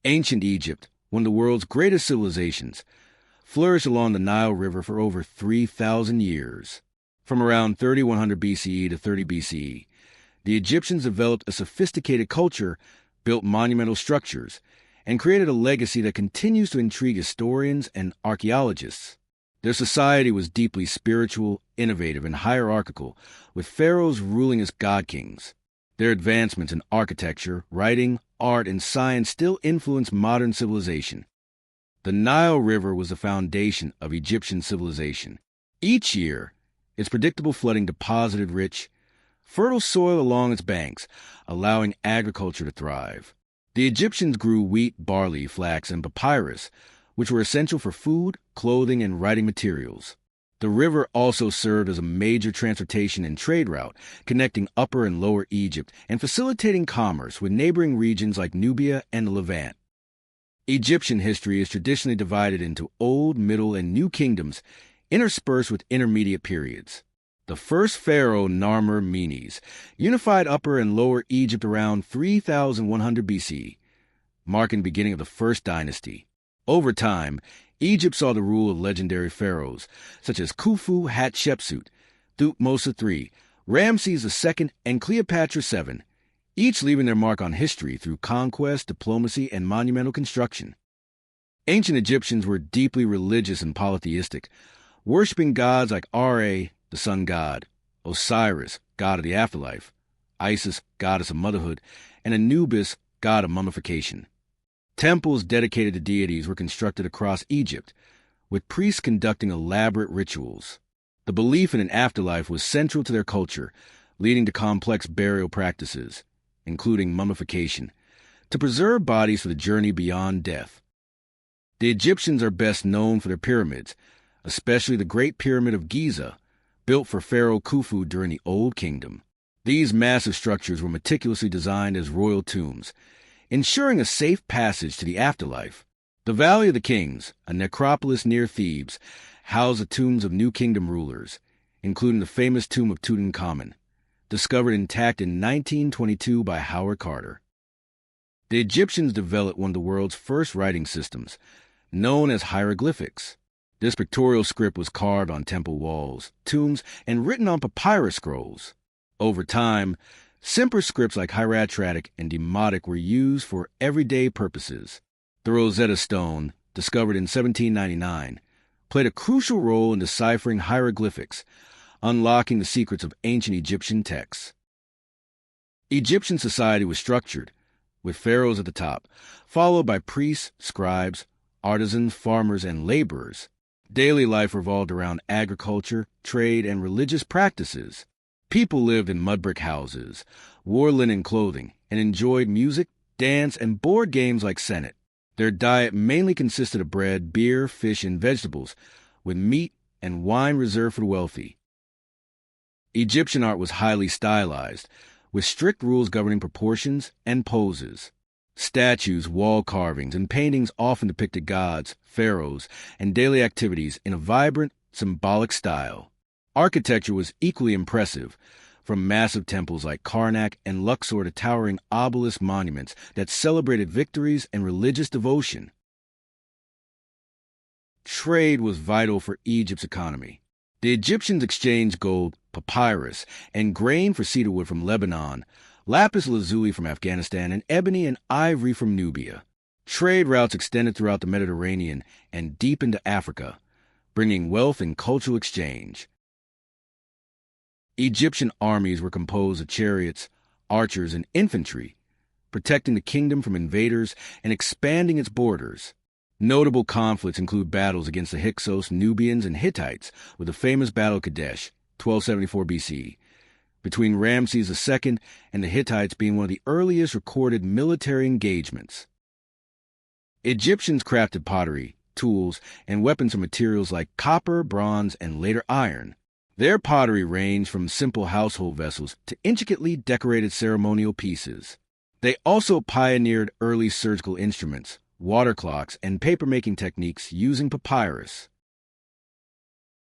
Ancient Egypt, one of the world's greatest civilizations, flourished along the Nile River for over 3,000 years. From around 3100 BCE to 30 BCE, the Egyptians developed a sophisticated culture, built monumental structures, and created a legacy that continues to intrigue historians and archaeologists. Their society was deeply spiritual, innovative, and hierarchical, with pharaohs ruling as god-kings. Their advancements in architecture, writing, art, and science still influence modern civilization. The Nile River was the foundation of Egyptian civilization. Each year, its predictable flooding deposited rich, fertile soil along its banks, allowing agriculture to thrive. The Egyptians grew wheat, barley, flax, and papyrus, which were essential for food, clothing, and writing materials. The river also served as a major transportation and trade route, connecting Upper and Lower Egypt and facilitating commerce with neighboring regions like Nubia and the Levant. Egyptian history is traditionally divided into Old, Middle, and New Kingdoms, interspersed with intermediate periods. The first pharaoh, Mummies, unified Upper and Lower Egypt around 3100 BC, marking the beginning of the First Dynasty. Over time, Egypt saw the rule of legendary pharaohs, such as Khufu, Hatshepsut, Thutmose III, Ramses II, and Cleopatra VII, each leaving their mark on history through conquest, diplomacy, and monumental construction. Ancient Egyptians were deeply religious and polytheistic, worshipping gods like Ra, the sun god, Osiris, god of the afterlife, Isis, goddess of motherhood, and Anubis, god of mummification. Temples dedicated to deities were constructed across Egypt, with priests conducting elaborate rituals. The belief in an afterlife was central to their culture, leading to complex burial practices, including mummification, to preserve bodies for the journey beyond death. The Egyptians are best known for their pyramids, especially the Great Pyramid of Giza, built for Pharaoh Khufu during the Old Kingdom. These massive structures were meticulously designed as royal tombs, ensuring a safe passage to the afterlife. The Valley of the Kings, a necropolis near Thebes, housed the tombs of New Kingdom rulers, including the famous tomb of Tutankhamun, discovered intact in 1922 by Howard Carter. The Egyptians developed one of the world's first writing systems, known as hieroglyphics. This pictorial script was carved on temple walls, tombs, and written on papyrus scrolls. Over time, simpler scripts like hieratic and demotic were used for everyday purposes. The Rosetta Stone, discovered in 1799, played a crucial role in deciphering hieroglyphics, unlocking the secrets of ancient Egyptian texts. Egyptian society was structured, with pharaohs at the top, followed by priests, scribes, artisans, farmers, and laborers. Daily life revolved around agriculture, trade, and religious practices. People lived in mud brick houses, wore linen clothing, and enjoyed music, dance, and board games like Senet. Their diet mainly consisted of bread, beer, fish, and vegetables, with meat and wine reserved for the wealthy. Egyptian art was highly stylized, with strict rules governing proportions and poses. Statues, wall carvings, and paintings often depicted gods, pharaohs, and daily activities in a vibrant, symbolic style. Architecture was equally impressive, from massive temples like Karnak and Luxor to towering obelisk monuments that celebrated victories and religious devotion. Trade was vital for Egypt's economy. The Egyptians exchanged gold, papyrus, and grain for cedarwood from Lebanon, lapis lazuli from Afghanistan, and ebony and ivory from Nubia. Trade routes extended throughout the Mediterranean and deep into Africa, bringing wealth and cultural exchange. Egyptian armies were composed of chariots, archers, and infantry, protecting the kingdom from invaders and expanding its borders. Notable conflicts include battles against the Hyksos, Nubians, and Hittites, with the famous Battle of Kadesh, 1274 BC, between Ramses II and the Hittites being one of the earliest recorded military engagements. Egyptians crafted pottery, tools, and weapons from materials like copper, bronze, and later iron. Their pottery ranged from simple household vessels to intricately decorated ceremonial pieces. They also pioneered early surgical instruments, water clocks, and paper-making techniques using papyrus.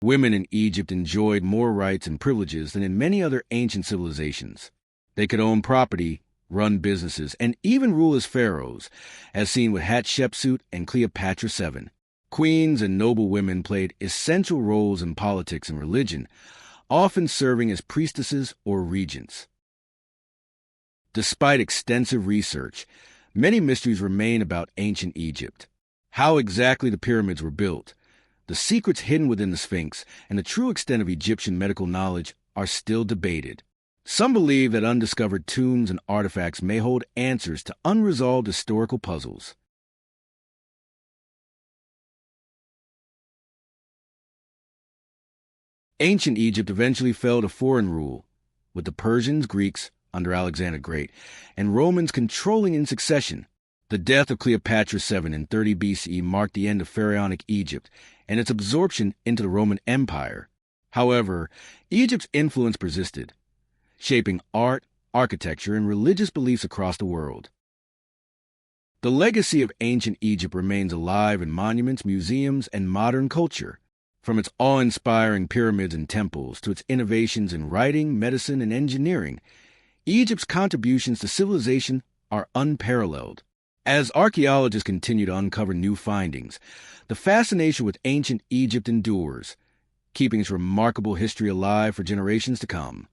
Women in Egypt enjoyed more rights and privileges than in many other ancient civilizations. They could own property, run businesses, and even rule as pharaohs, as seen with Hatshepsut and Cleopatra VII. Queens and noble women played essential roles in politics and religion, often serving as priestesses or regents. Despite extensive research, many mysteries remain about ancient Egypt. How exactly the pyramids were built, the secrets hidden within the Sphinx, and the true extent of Egyptian medical knowledge are still debated. Some believe that undiscovered tombs and artifacts may hold answers to unresolved historical puzzles. Ancient Egypt eventually fell to foreign rule, with the Persians, Greeks, under Alexander the Great, and Romans controlling in succession. The death of Cleopatra VII in 30 BCE marked the end of pharaonic Egypt and its absorption into the Roman Empire. However, Egypt's influence persisted, shaping art, architecture, and religious beliefs across the world. The legacy of ancient Egypt remains alive in monuments, museums, and modern culture. From its awe-inspiring pyramids and temples to its innovations in writing, medicine, and engineering, Egypt's contributions to civilization are unparalleled. As archaeologists continue to uncover new findings, the fascination with ancient Egypt endures, keeping its remarkable history alive for generations to come.